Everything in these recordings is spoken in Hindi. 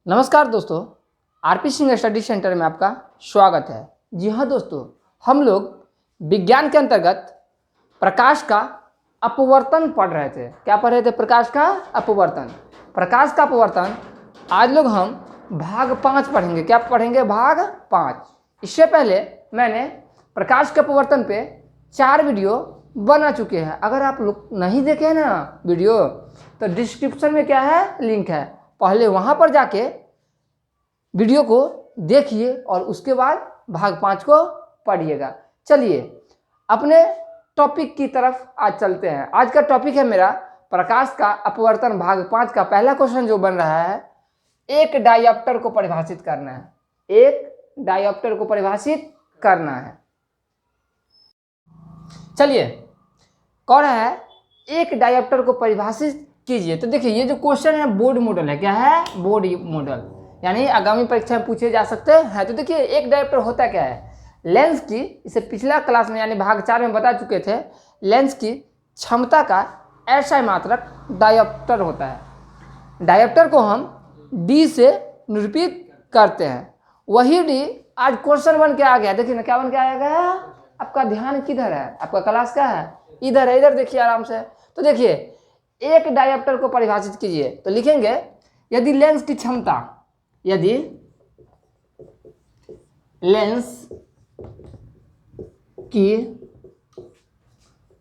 नमस्कार दोस्तों, आरपी सिंह स्टडी सेंटर में आपका स्वागत है। जी हाँ दोस्तों, हम लोग विज्ञान के अंतर्गत प्रकाश का अपवर्तन पढ़ रहे थे। क्या पढ़ रहे थे? प्रकाश का अपवर्तन। प्रकाश का अपवर्तन आज लोग हम भाग 5 पढ़ेंगे। क्या पढ़ेंगे? भाग 5। इससे पहले मैंने प्रकाश के अपवर्तन पे 4 वीडियो बना चुके हैं। अगर आप लोग नहीं देखे हैं ना वीडियो, तो डिस्क्रिप्शन में क्या है, लिंक है, पहले वहाँ पर जाके वीडियो को देखिए और उसके बाद भाग 5 को पढ़िएगा। चलिए अपने टॉपिक की तरफ आज चलते हैं। आज का टॉपिक है मेरा प्रकाश का अपवर्तन भाग 5 का पहला क्वेश्चन जो बन रहा है, एक डायोप्टर को परिभाषित करना है। एक डायोप्टर को परिभाषित करना है। चलिए, कह रहा है एक डायोप्टर को परिभाषित कीजिए। तो देखिए, ये जो क्वेश्चन है बोर्ड मॉडल है। क्या है? बोर्ड मॉडल, यानी आगामी परीक्षा में पूछे जा सकते हैं। तो देखिए, एक डायोप्टर होता क्या है? लेंस की, इसे पिछला क्लास में यानी भाग 4 में बता चुके थे, लेंस की क्षमता का ऐसा मात्रक डायोप्टर होता है। डायोप्टर को हम डी से निरूपित करते हैं। वही डी आज क्वेश्चन बन के आ गया। देखिए ना, क्या बन के आया गया? आपका ध्यान किधर है? आपका क्लास क्या है? इधर है, इधर देखिए आराम से। तो देखिए, एक डायोप्टर को परिभाषित कीजिए। तो लिखेंगे, यदि लेंस की क्षमता, यदि लेंस की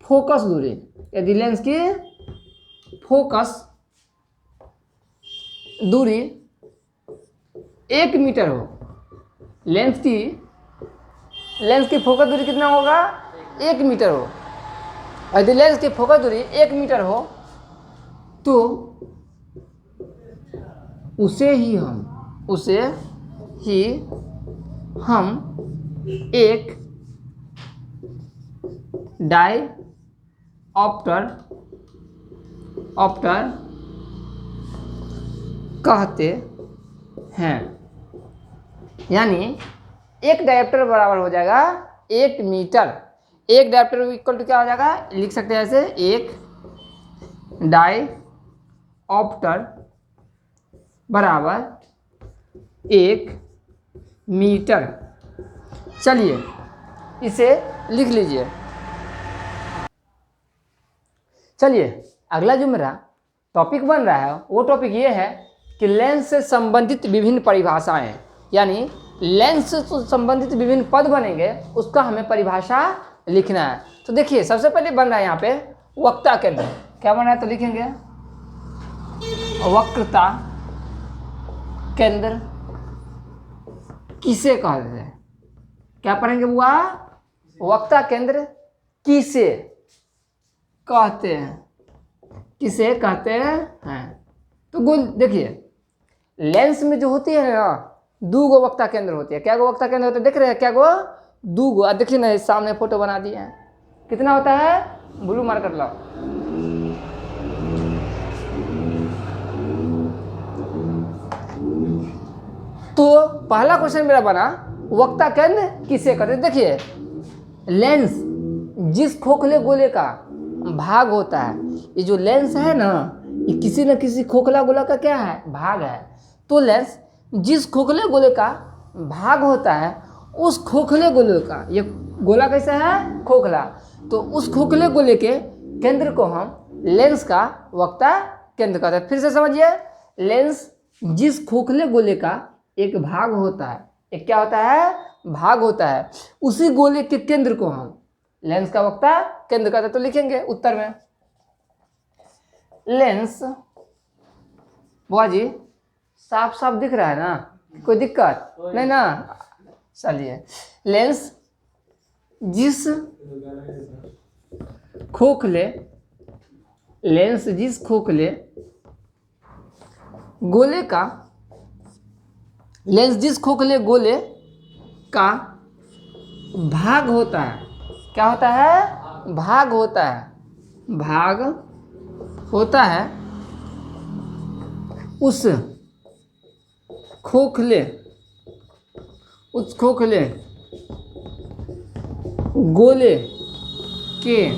फोकस दूरी, यदि लेंस की फोकस दूरी 1 मीटर हो, लेंस की फोकस दूरी कितना होगा? 1 मीटर हो। यदि लेंस की फोकस दूरी 1 मीटर हो तो उसे ही हम एक डायोप्टर कहते हैं। यानी एक डायोप्टर बराबर हो जाएगा 1 मीटर। एक डायोप्टर इक्वल टू क्या हो जाएगा? लिख सकते हैं ऐसे, एक डायोप्टर बराबर 1 मीटर। चलिए इसे लिख लीजिए। चलिए, अगला जो मेरा टॉपिक बन रहा है वो टॉपिक ये है कि लेंस से संबंधित विभिन्न परिभाषाएं, यानी लेंस से संबंधित विभिन्न पद बनेंगे, उसका हमें परिभाषा लिखना है। तो देखिए, सबसे पहले बन रहा है यहाँ पे वक्रता केंद्र। क्या बन रहा है? तो लिखेंगे वक्रता केंद्र किसे कहते हैं? क्या पढ़ेंगे बुआ? वक्रता केंद्र किसे कहते हैं? किसे कहते हैं? तो गोल देखिए, लेंस में जो होती है ना, 2 गो वक्रता केंद्र होती है। क्या गो वक्रता केंद्र होते हैं? देख रहे हैं क्या गो? 2 गो। देखिए ना, सामने फोटो बना दिए हैं। कितना होता है? ब्लू मार्कर लाओ। तो पहला क्वेश्चन मेरा बना, वक्रता केंद्र किसे कहते हैं? देखिए, लेंस जिस खोखले गोले का भाग होता है, ये जो लेंस है ना, ये किसी न किसी खोखला गोला का क्या है? भाग है। तो लेंस जिस खोखले गोले का भाग होता है, उस खोखले गोले का, ये गोला कैसा है? खोखला। तो उस खोखले गोले के केंद्र को हम लेंस का वक्रता केंद्र कहते हैं। फिर से समझिए, लेंस जिस खोखले गोले का एक भाग होता है, एक क्या होता है? भाग होता है, उसी गोले के केंद्र को हम लेंस का वक्रता केंद्र कहते हैं। तो लिखेंगे उत्तर में, लेंस, बुआ जी साफ साफ दिख रहा है ना? कोई दिक्कत नहीं ना? चलिए, लेंस जिस खोखले गोले का, लेंस जिस खोखले गोले का भाग होता है, क्या होता है? भाग होता है। भाग होता है, उस खोखले गोले के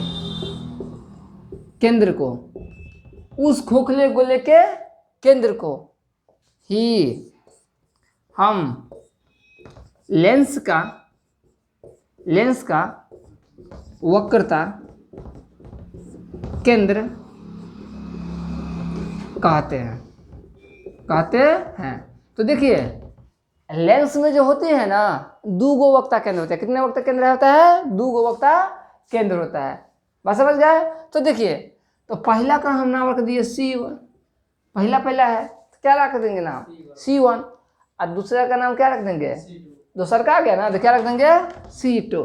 केंद्र को, उस खोखले गोले के केंद्र को ही हम लेंस का वक्रता केंद्र कहते हैं। तो देखिए लेंस में जो होते हैं ना, दो गो वक्ता केंद्र होते हैं। कितने वक्ता केंद्र होता है? दो गो वक्ता केंद्र होता है। बस समझ गए? तो देखिए, तो पहला का हम नाम रख दिए C1, पहला है तो क्या रख देंगे नाम? C1। और दूसरा का नाम क्या रख देंगे? दूसरा का आ गया ना, तो क्या रख देंगे? C2।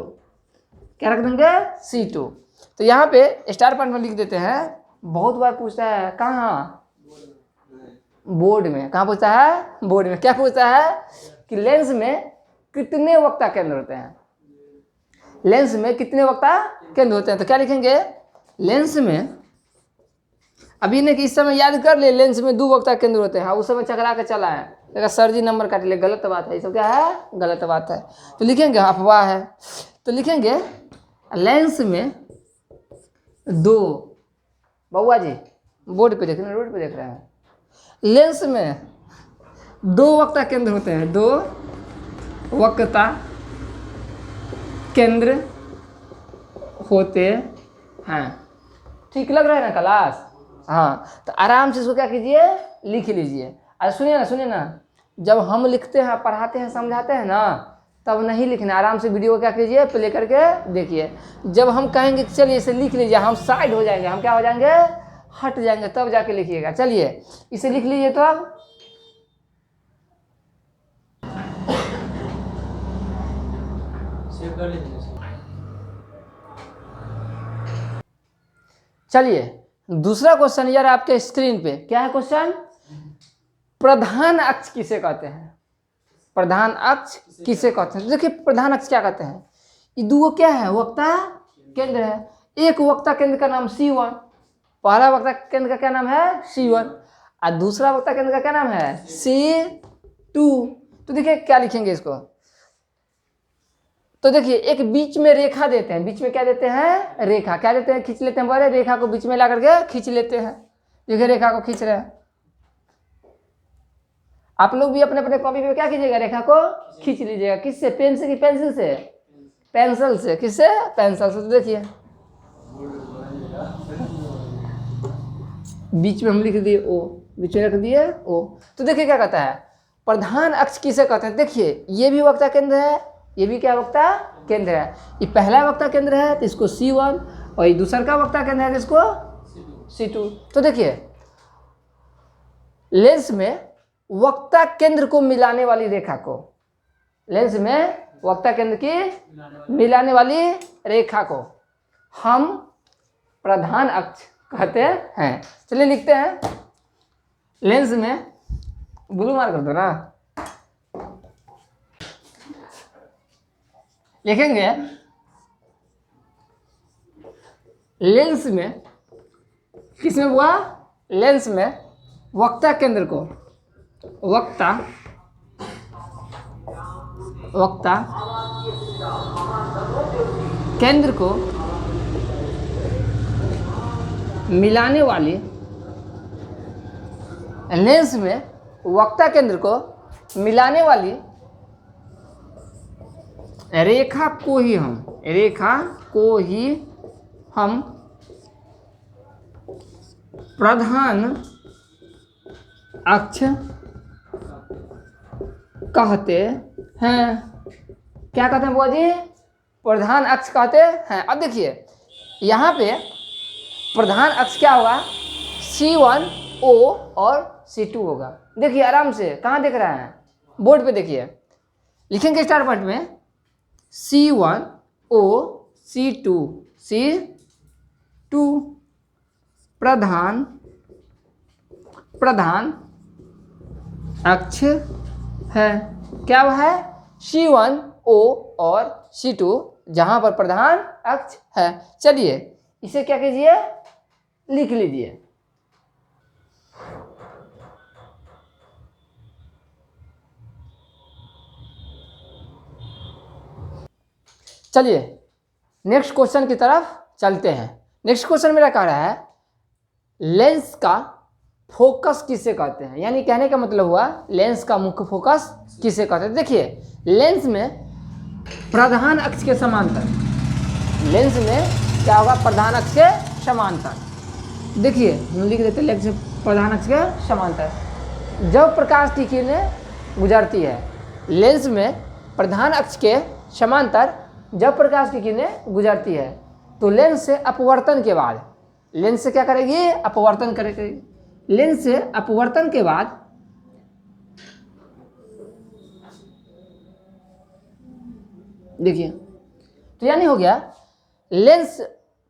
क्या रख देंगे? C2। तो यहाँ पे स्टार पॉइंट में लिख देते हैं। बहुत बार पूछता है, कहाँ? बोर्ड में। कहाँ पूछता है? बोर्ड में। क्या पूछता है कि लेंस में कितने वक्ता केंद्र होते हैं? लेंस में कितने वक्ता केंद्र होते हैं? तो क्या लिखेंगे? लेंस में, अभी ने कि इस समय याद कर ले, लेंस में दो वक्ता केंद्र होते हैं। हाँ, उस समय चकरा के चला है, लेकिन सर जी नंबर काट ले, गलत बात है। ये सब क्या है? गलत बात है। तो लिखेंगे अफवाह है। तो लिखेंगे लेंस में दो, बउआ जी बोर्ड पे देख रहे हैं, रोड पे देख रहे हैं। लेंस में दो वक्ता केंद्र होते हैं, दो वक्ता केंद्र होते हैं। ठीक लग रहा है ना क्लास? हाँ, तो आराम से इसको क्या कीजिए? लिख लीजिए। अरे सुनिए ना, जब हम लिखते हैं, पढ़ाते हैं, समझाते हैं ना, तब नहीं लिखना। आराम से वीडियो को क्या कीजिए? प्ले करके देखिए। जब हम कहेंगे चलिए इसे लिख लीजिए, हम साइड हो जाएंगे, हम क्या हो जाएंगे? हट जाएंगे, तब जाके लिखिएगा। चलिए इसे लिख लीजिए। तो अब चलिए दूसरा क्वेश्चन यार आपके स्क्रीन पे क्या है? क्वेश्चन, प्रधान अक्ष किसे कहते हैं? प्रधान अक्ष किसे कहते हैं? देखिए प्रधान अक्ष क्या कहते हैं? ये दो क्या है? वक्ता केंद्र है। एक वक्ता केंद्र का नाम C1, पहला वक्ता केंद्र का क्या नाम है? C1। और दूसरा वक्ता केंद्र का क्या नाम है? C2। तो देखिए क्या लिखेंगे इसको? तो देखिए एक बीच में रेखा देते हैं। बीच में क्या देते हैं? रेखा। क्या देते हैं? खींच लेते हैं। बोले रेखा को बीच में ला करके खींच लेते हैं। देखिए रेखा को खींच रहे हैं। आप लोग भी अपने अपने कॉपी पे क्या कीजिएगा? रेखा को खींच लीजिएगा। किससे? पेन से कि पेंसिल से? पेंसिल से। किससे? पेंसिल से। तो देखिए बीच में हम लिख दिए O, बीच में रख दिए O। तो देखिए क्या कहता है? प्रधान अक्ष किसे कहते हैं? देखिए ये भी वक्ता केंद्र है, ये भी क्या वक्ता केंद्र है। ये पहला वक्ता केंद्र है तो इसको C1, और ये दूसरा का वक्ता केंद्र है तो इसको C2। तो देखिए लेंस में वक्ता केंद्र को मिलाने वाली रेखा को, लेंस में वक्ता केंद्र की मिलाने वाली रेखा को हम प्रधान अक्ष कहते हैं। चलिए लिखते हैं। लेंस में ब्लू मार्क कर दो ना, लिखेंगे लेंस में, किसमें हुआ? लेंस में वक्ता केंद्र को, वक्ता केंद्र को मिलाने वाली, लेंस में वक्ता केंद्र को मिलाने वाली रेखा को ही हम प्रधान अक्ष कहते हैं। क्या कहते हैं बुआ जी? प्रधान अक्ष कहते हैं। अब देखिए यहाँ पे प्रधान अक्ष क्या होगा? C1, O और C2 होगा। देखिए आराम से, कहाँ देख रहा है? बोर्ड पे देखिए। लिखेंगे स्टार पॉइंट में C1, O, C2, C2 प्रधान अक्ष है। क्या वह है? C1, O और C2, जहां पर प्रधान अक्ष है। चलिए इसे क्या कीजिए? लिख लीजिए। चलिए नेक्स्ट क्वेश्चन की तरफ चलते हैं। नेक्स्ट क्वेश्चन मेरा कह रहा है लेंस का फोकस किसे कहते हैं, यानी कहने का मतलब हुआ लेंस का मुख्य फोकस किसे कहते हैं। देखिए लेंस में प्रधान अक्ष के समांतर, लेंस में क्या होगा, प्रधान अक्ष के समांतर। देखिए हम लिख देते हैं लेंस में प्रधान अक्ष के समांतर। जब प्रकाश की किरणें गुजरती है, लेंस में प्रधान अक्ष के समांतर जब प्रकाश की किरणें गुजरती है तो लेंस से अपवर्तन के बाद, लेंस से क्या करेगी, अपवर्तन करेगी। लेंस से अपवर्तन के बाद देखिए तो यानी हो गया लेंस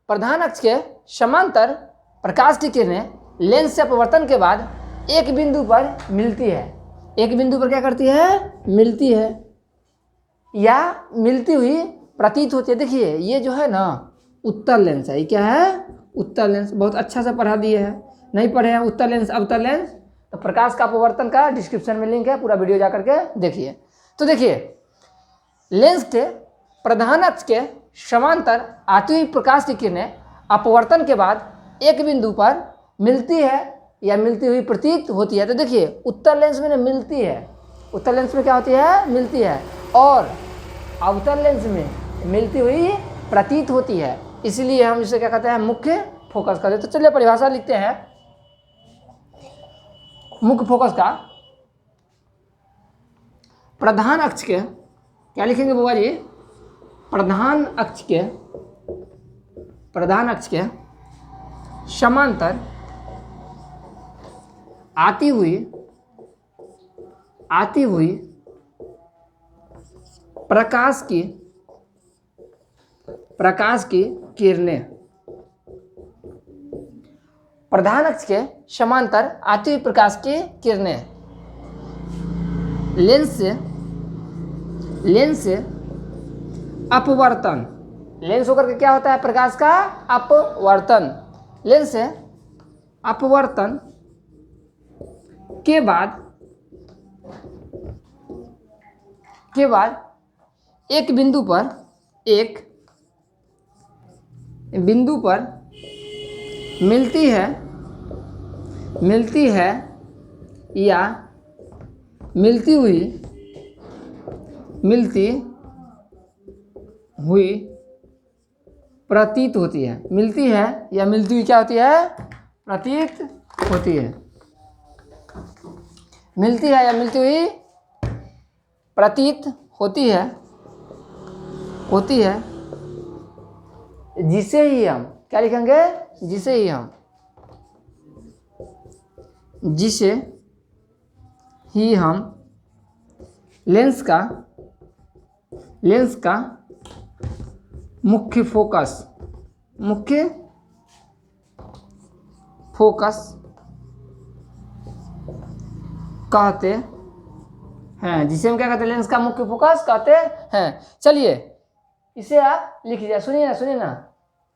प्रधान अक्ष के समांतर प्रकाश की किरणें लेंस से अपवर्तन के बाद एक बिंदु पर मिलती है। एक बिंदु पर क्या करती है, मिलती है या मिलती हुई प्रतीत होती है। देखिए ये जो है ना उत्तल लेंस है, ये क्या है, उत्तल लेंस। बहुत अच्छा से पढ़ा दिए हैं, नहीं पढ़े हैं उत्तल लेंस अवतल लेंस तो प्रकाश का अपवर्तन का डिस्क्रिप्शन में लिंक है, पूरा वीडियो जा करके देखिए। तो देखिए लेंस के प्रधान अक्ष के समांतर आती हुई प्रकाश की किरणें अपवर्तन के बाद एक बिंदु पर मिलती है या मिलती हुई प्रतीत होती है। तो देखिए उत्तल लेंस में मिलती है, उत्तल लेंस में क्या होती है, मिलती है, और अवतल लेंस में मिलती हुई प्रतीत होती है। इसलिए हम इसे क्या कहते हैं, मुख्य फोकस कहते हैं। तो चलिए परिभाषा लिखते हैं मुख्य फोकस का। प्रधान अक्ष के क्या लिखेंगे बुआ जी, प्रधान अक्ष के समांतर आती हुई प्रकाश की किरणें, प्रधान अक्ष के समांतर आती हुई प्रकाश की किरणें लेंस से अपवर्तन, लेंस होकर के क्या होता है, प्रकाश का अपवर्तन, लेंस से अपवर्तन के बाद एक बिंदु पर मिलती है या मिलती हुई प्रतीत होती है। मिलती है या मिलती हुई क्या होती है, प्रतीत होती है। मिलती है या मिलती हुई प्रतीत होती है, जिसे ही हम क्या लिखेंगे, जिसे ही हम लेंस का मुख्य फोकस कहते हैं, जिसे हम क्या कहते हैं, लेंस का मुख्य फोकस कहते हैं। चलिए इसे आप लिख लीजिए। सुनिए ना,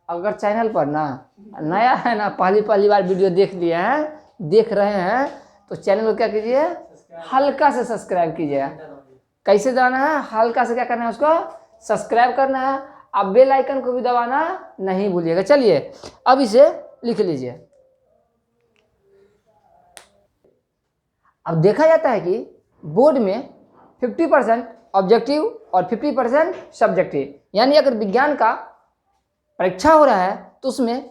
अगर चैनल पर ना नया है ना, पहली बार वीडियो देख रहे हैं तो चैनल को क्या कीजिए, हल्का से सब्सक्राइब कीजिए। कैसे जाना है, हल्का से क्या करना है, उसको सब्सक्राइब करना है। अब बेल आइकन को भी दबाना नहीं भूलिएगा। चलिए अब इसे लिख लीजिए। अब देखा जाता है कि बोर्ड में 50% ऑब्जेक्टिव और 50% सब्जेक्टिव, यानी अगर विज्ञान का परीक्षा हो रहा है तो उसमें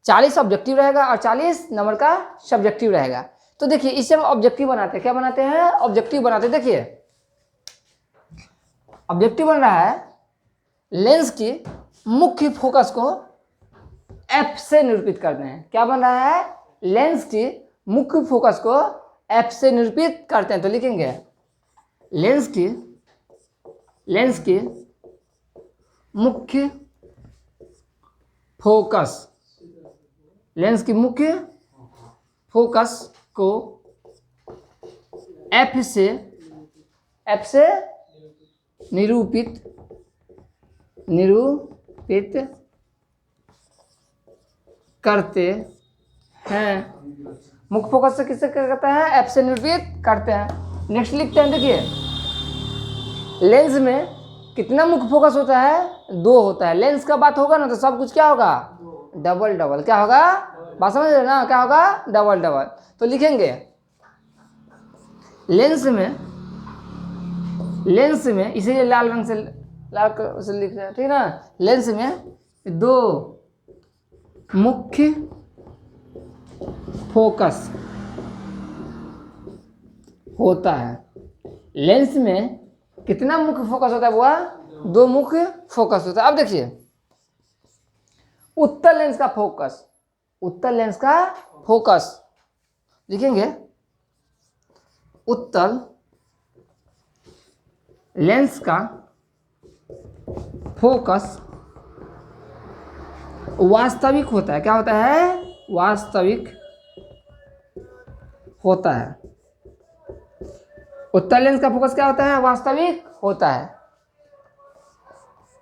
40 ऑब्जेक्टिव रहेगा और 40 नंबर का सब्जेक्टिव रहेगा। तो देखिए इससे हम ऑब्जेक्टिव बनाते हैं, क्या बनाते हैं, ऑब्जेक्टिव बनाते हैं। देखिए ऑब्जेक्टिव बन रहा है लेंस की मुख्य फोकस को एफ से निरूपित करते हैं। क्या बन रहा है, लेंस की मुख्य फोकस को एफ से निरूपित करते हैं। तो लिखेंगे लेंस की मुख्य फोकस, लेंस की मुख्य फोकस को एफ से निरूपित करते हैं। मुख्य फोकस से किससे करते हैं, एफ से निरूपित करते हैं। नेक्स्ट लिखते हैं, देखिए लेंस में कितना मुख्य फोकस होता है, 2 होता है। लेंस का बात होगा ना तो सब कुछ क्या होगा, डबल क्या होगा, बात समझ रहे ना, क्या होगा, डबल डबल। तो लिखेंगे लेंस में इसीलिए लाल रंग से लिख रहे हैं, ठीक है ना। लेंस में दो मुख्य फोकस होता है। लेंस में कितना मुख्य फोकस होता है बुआ, दो मुख्य फोकस होता है। अब देखिए उत्तल लेंस का फोकस लिखेंगे, उत्तल लेंस का फोकस वास्तविक होता है। क्या होता है, वास्तविक होता है। उत्तल लेंस का फोकस क्या होता है, वास्तविक होता है।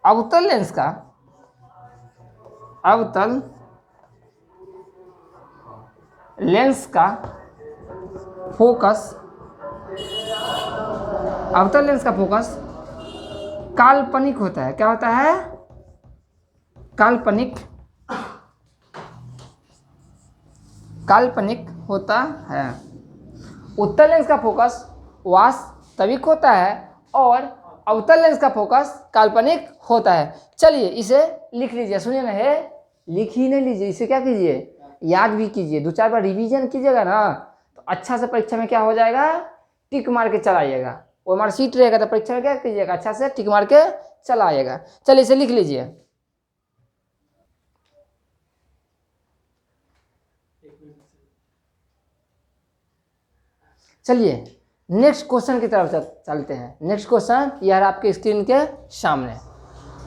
अवतल लेंस का फोकस काल्पनिक होता है। क्या होता है, काल्पनिक होता है। उत्तल लेंस का फोकस वास्तविक होता है और अवतल लेंस का फोकस काल्पनिक होता है। चलिए इसे लिख लीजिए, सुनिए ना, है लिख ही नहीं लीजिए, इसे क्या कीजिए, याद भी कीजिए, 2-4 बार रिवीजन कीजिएगा ना तो अच्छा से परीक्षा में क्या हो जाएगा, टिक मार के चलाइएगा। वो हमारा सीट रहेगा तो परीक्षा में क्या कीजिएगा, अच्छा से टिक मार के चलाइएगा। चलिए इसे लिख लीजिए। चलिए नेक्स्ट क्वेश्चन की तरफ चलते हैं। नेक्स्ट क्वेश्चन यह आपके स्क्रीन के सामने,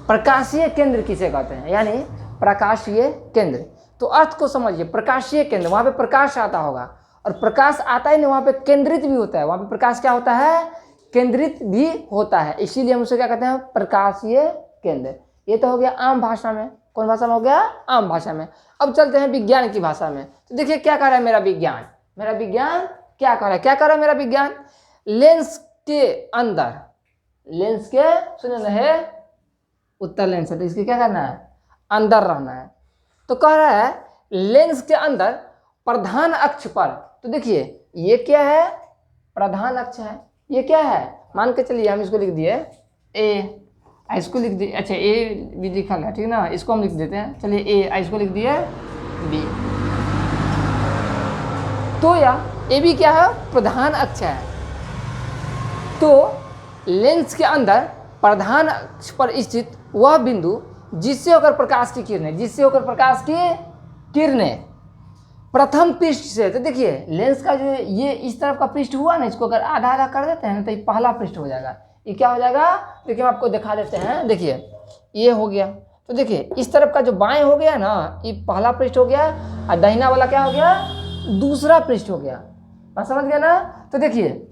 प्रकाशीय केंद्र किसे कहते हैं, यानी प्रकाशीय केंद्र। तो अर्थ को समझिए, प्रकाशीय केंद्र, वहां पे प्रकाश आता होगा और प्रकाश आता ही नहीं, वहां पे केंद्रित भी होता है। वहां पे प्रकाश क्या होता है, केंद्रित भी होता है, इसीलिए हम उसे क्या कहते हैं, प्रकाशीय केंद्र। ये तो हो गया आम भाषा में। कौन भाषा में हो गया, आम भाषा में। अब चलते हैं विज्ञान की भाषा में। तो देखिए क्या कह रहा है मेरा विज्ञान क्या कह रहा है मेरा विज्ञान, लेंस के अंदर, लेंस के, सुनिए ना, है उत्तल लेंस है तो इसके क्या करना है, अंदर रहना है। तो कह रहा है लेंस के अंदर प्रधान अक्ष पर, तो देखिए ये क्या है, प्रधान अक्ष है, ये क्या है, मान के चलिए हम इसको लिख दिए ए, इसको लिख दिए, अच्छा ए भी लिखा है, ठीक ना, इसको हम लिख देते हैं, चलिए ए, इसको लिख दिए बी। तो या ए भी क्या है, प्रधान अक्ष है। तो लेंस के अंदर प्रधान अक्ष पर स्थित वह बिंदु जिससे होकर प्रकाश की किरणें प्रथम पृष्ठ से, तो देखिए लेंस का जो ये इस तरफ का पृष्ठ हुआ ना, इसको अगर आधा आधा कर देते हैं ना तो ये पहला पृष्ठ हो जाएगा। ये क्या हो जाएगा, देखिए हम आपको दिखा देते हैं, देखिए ये हो गया। तो देखिए इस तरफ का जो बाएं हो गया ना, ये पहला पृष्ठ हो गया और दाहिना वाला क्या हो गया, दूसरा पृष्ठ हो गया। बात समझ गया ना। तो देखिए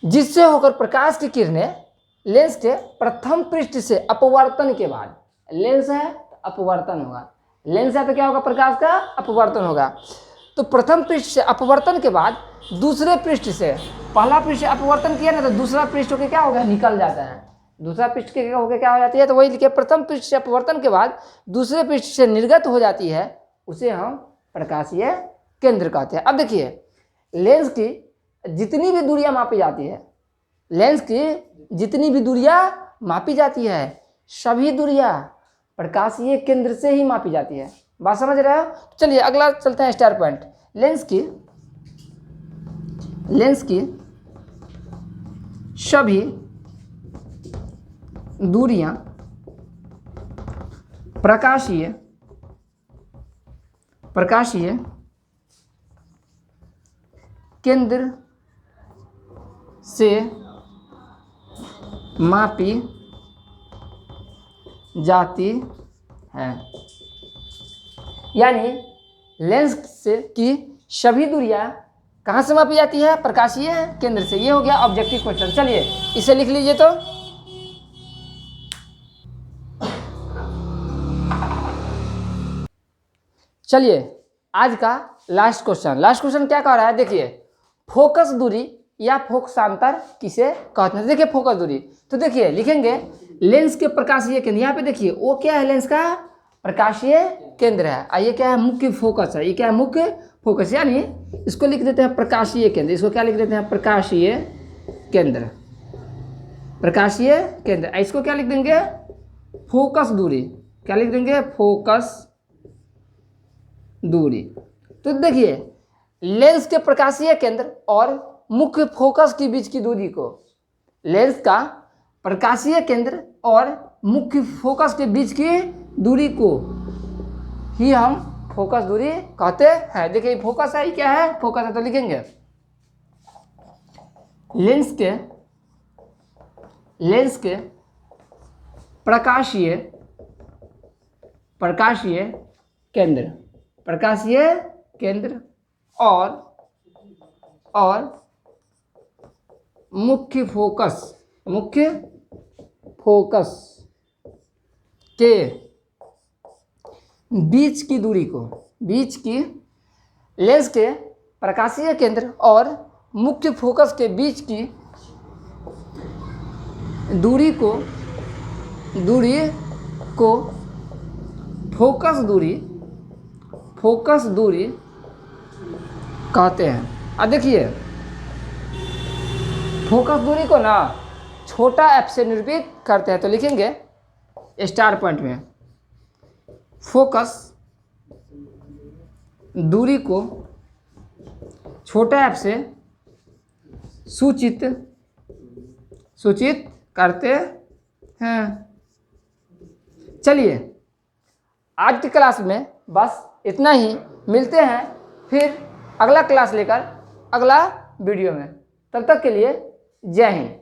जिससे होकर प्रकाश की किरणें लेंस के प्रथम पृष्ठ से अपवर्तन के बाद, लेंस है तो अपवर्तन होगा, लेंस है तो क्या होगा, प्रकाश का अपवर्तन होगा। तो प्रथम पृष्ठ से अपवर्तन के बाद दूसरे पृष्ठ से, पहला पृष्ठ से अपवर्तन किया ना तो दूसरा पृष्ठ होकर क्या होगा, निकल जाता है, दूसरा पृष्ठ के होकर क्या हो जाती है, तो वही लिखे, प्रथम पृष्ठ से अपवर्तन के बाद दूसरे पृष्ठ से निर्गत हो जाती है, उसे हम प्रकाशीय केंद्र कहते हैं। अब देखिए लेंस की जितनी भी दूरियां मापी जाती है, लेंस की जितनी भी दूरियां मापी जाती है, सभी दूरियां प्रकाशीय केंद्र से ही मापी जाती है। बात समझ रहे हो। चलिए अगला चलते हैं स्टार पॉइंट। लेंस की सभी दूरियां प्रकाशीय केंद्र से मापी जाती है, यानी लेंस से की सभी दूरियां कहाँ से मापी जाती है, प्रकाशीय केंद्र से। ये हो गया ऑब्जेक्टिव क्वेश्चन। चलिए इसे लिख लीजिए। तो चलिए आज का लास्ट क्वेश्चन क्या कह रहा है, देखिए फोकस दूरी या फोकसांतर किसे कहते हैं। देखिए फोकस दूरी, तो देखिए लिखेंगे लेंस के प्रकाशीय केंद्र, यहाँ पे देखिए वो क्या है, लेंस का प्रकाशीय केंद्र है। और ये क्या है? मुख्य फोकस है। ये क्या है? मुख्य फोकस, यानी इसको लिख देते हैं प्रकाशीय केंद्र। इसको क्या लिख देते हैं? प्रकाशीय केंद्र। प्रकाशीय केंद्र। इसको क्या लिख देंगे? फोकस दूरी। क्या लिख देंगे? फोकस दूरी। तो देखिए, लेंस के प्रकाशीय केंद्र और मुख्य फोकस के बीच की दूरी को, लेंस का प्रकाशीय केंद्र और मुख्य फोकस के बीच की दूरी को ही हम फोकस दूरी कहते हैं। देखिए फोकस है, क्या है? फोकस है, तो लिखेंगे लेंस के प्रकाशीय केंद्र और मुख्य फोकस के बीच की दूरी को, लेंस के प्रकाशीय केंद्र और मुख्य फोकस के बीच की दूरी को फोकस दूरी कहते हैं। अब देखिए, फोकस दूरी को ना छोटा एफ से निरूपित करते हैं, तो लिखेंगे स्टार पॉइंट में, फोकस दूरी को छोटा एफ से सूचित करते हैं। चलिए, आज की क्लास में बस इतना ही। मिलते हैं फिर अगला क्लास लेकर अगला वीडियो में। तब तक के लिए जय हिंद।